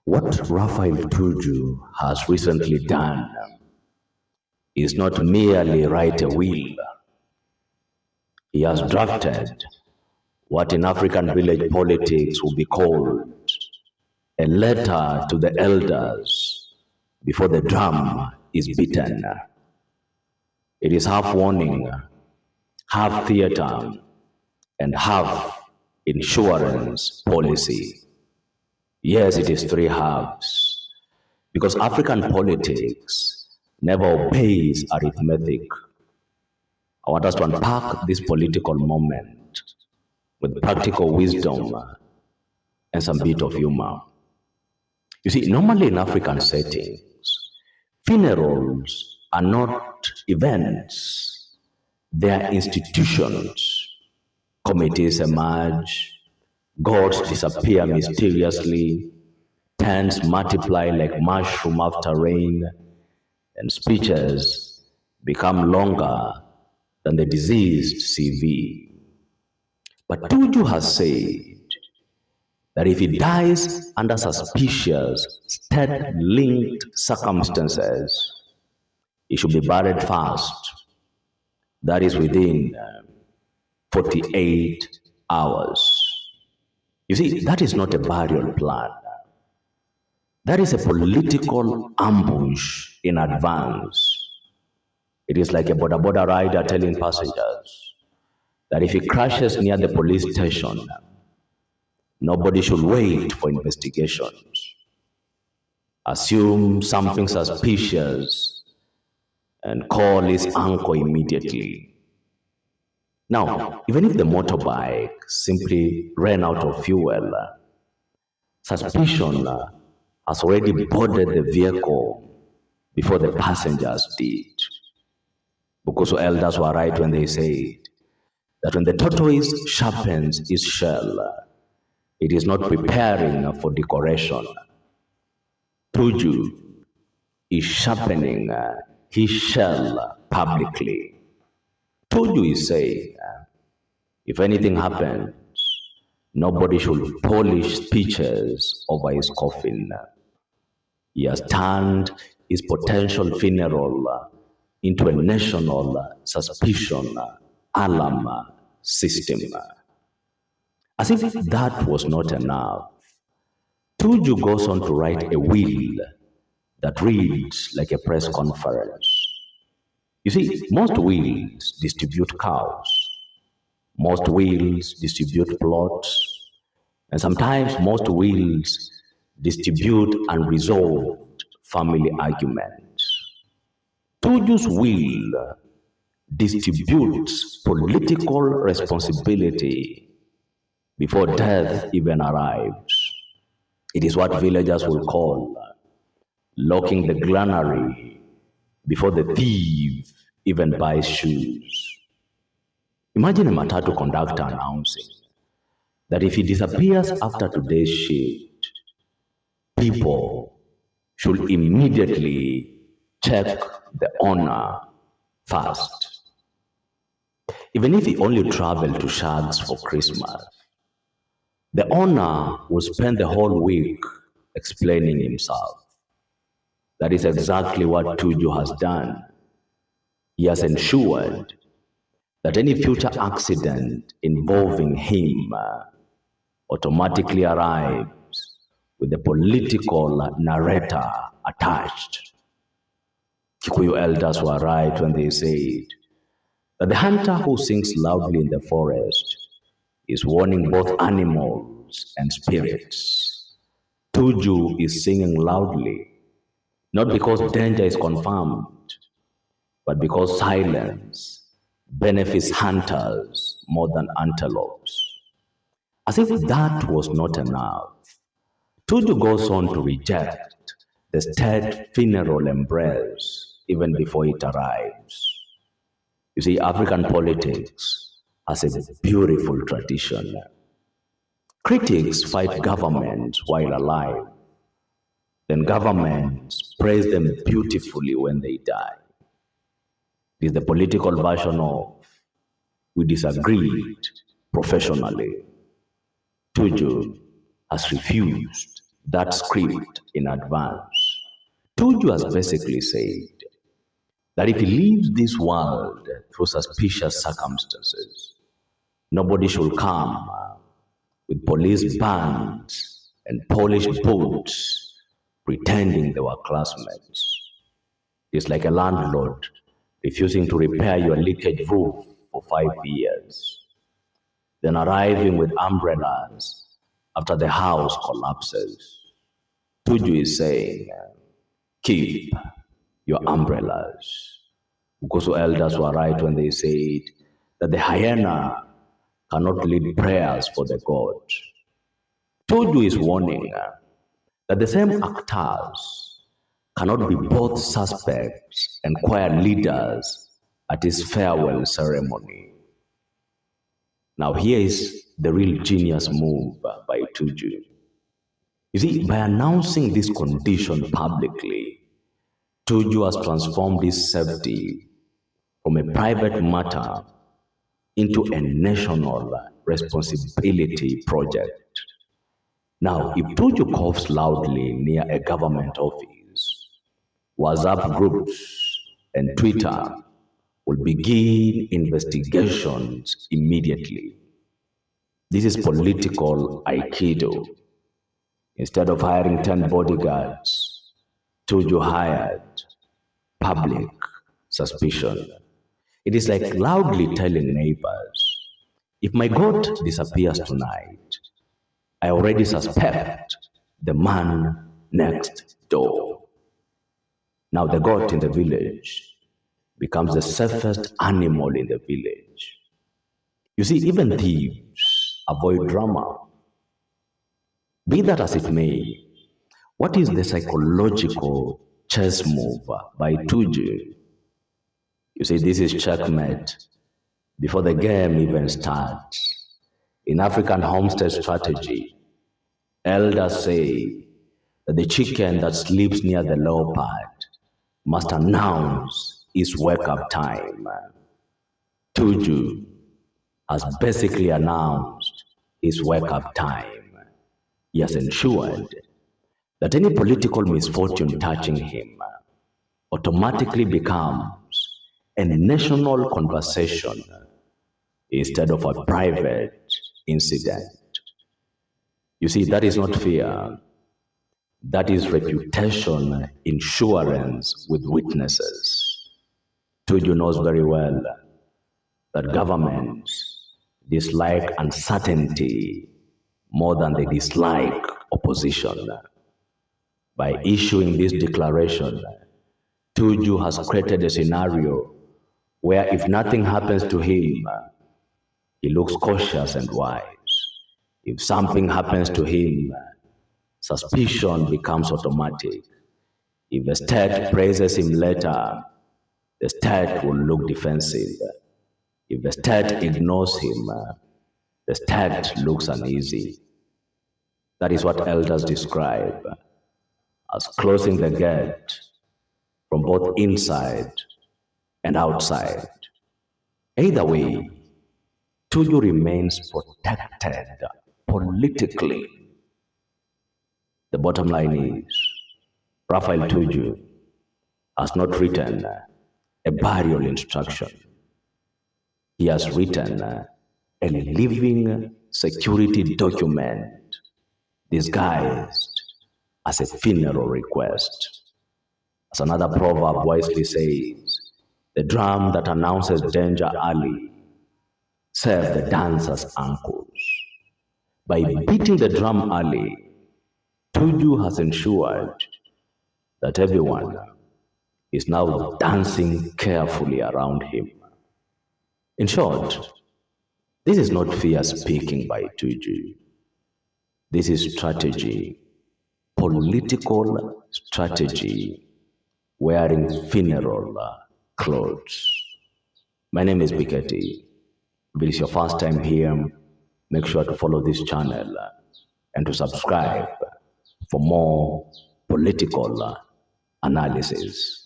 What Raphael Tuju has recently done is not merely write a will. He has drafted what in African village politics would be called a letter to the elders before the drum is beaten. It is half warning, half theater, and half insurance policy. Yes, it is three halves, because African politics never obeys arithmetic. I want us to unpack this political moment with practical wisdom and some bit of humor. You see, normally in African settings, funerals are not events, they are institutions. Committees emerge, gods disappear mysteriously, tents multiply like mushroom after rain, and speeches become longer than the diseased CV. But Tuju has said that if he dies under suspicious, state-linked circumstances, he should be buried fast. That is within 48 hours. You see, that is not a burial plan. That is a political ambush in advance. It is like a border rider telling passengers that if he crashes near the police station, nobody should wait for investigations. Assume something suspicious and call his uncle immediately. Now, even if the motorbike simply ran out of fuel, suspicion has already boarded the vehicle before the passengers did. Because elders were right when they said that when the tortoise sharpens its shell, it is not preparing for decoration. Tuju is sharpening his shell publicly. Tuju is saying, if anything happens, nobody should polish speeches over his coffin. He has turned his potential funeral into a national suspicion alarm system. As if that was not enough, Tuju goes on to write a will that reads like a press conference. You see, most wills distribute cows, most wills distribute plots, and sometimes most wills distribute unresolved family arguments. Tuju's will distributes political responsibility before death even arrives. It is what villagers will call locking the granary before the thief even buys shoes. Imagine a matatu conductor announcing that if he disappears after today's shift, people should immediately check the owner first. Even if he only traveled to Shags for Christmas, the owner will spend the whole week explaining himself. That is exactly what Tuju has done. He has ensured that any future accident involving him automatically arrives with the political narrator attached. Kikuyu elders were right when they said that the hunter who sings loudly in the forest is warning both animals and spirits. Tuju is singing loudly, not because danger is confirmed, but because silence benefits hunters more than antelopes. As if that was not enough, Tuju goes on to reject the state funeral embrace even before it arrives. You see, African politics has a beautiful tradition. Critics fight governments while alive, then governments praise them beautifully when they die. It is the political version of we disagreed professionally. Tuju has refused that script in advance. Tuju has basically said that if he leaves this world through suspicious circumstances, nobody should come with police bands and polished boots pretending they were classmates. It's like a landlord refusing to repair your leakage roof for 5 years, then arriving with umbrellas after the house collapses. Tuju is saying, keep your umbrellas. Because the elders were right when they said that the hyena cannot lead prayers for the gods. Tuju is warning that the same actors cannot be both suspects and choir leaders at his farewell ceremony. Now here is the real genius move by Tuju. You see, by announcing this condition publicly, Tuju has transformed his safety from a private matter into a national responsibility project. Now, if Tuju coughs loudly near a government office, WhatsApp groups and Twitter will begin investigations immediately. This is political aikido. Instead of hiring 10 bodyguards, Tuju hired public suspicion. It is like loudly telling neighbors, if my goat disappears tonight, I already suspect the man next door. Now the goat in the village becomes the safest animal in the village. You see, even thieves avoid drama. Be that as it may, what is the psychological chess move by Tuju? You see, this is checkmate before the game even starts. In African homestead strategy, elders say that the chicken that sleeps near the leopard must announce its wake-up time. Tuju has basically announced his wake-up time. He has ensured that any political misfortune touching him automatically becomes a national conversation instead of a private incident. You see, that is not fear. That is reputation insurance with witnesses. Tuju knows very well that governments dislike uncertainty more than they dislike opposition. By issuing this declaration, Tuju has created a scenario where if nothing happens to him, he looks cautious and wise. If something happens to him, suspicion becomes automatic. If the state praises him later, the state will look defensive. If the state ignores him, the state looks uneasy. That is what elders describe as closing the gate from both inside and outside. Either way, Tuju remains protected politically. The bottom line is, Raphael Tuju has not written a burial instruction. He has written a living security document disguised as a funeral request. As another proverb wisely says, the drum that announces danger early serves the dancer's ankles. By beating the drum early, Tuju has ensured that everyone is now dancing carefully around him. In short, this is not fear speaking by Tuju. This is strategy, political strategy, wearing funeral clothes. My name is Biketi. If it is your first time here, make sure to follow this channel and to subscribe for more political analysis.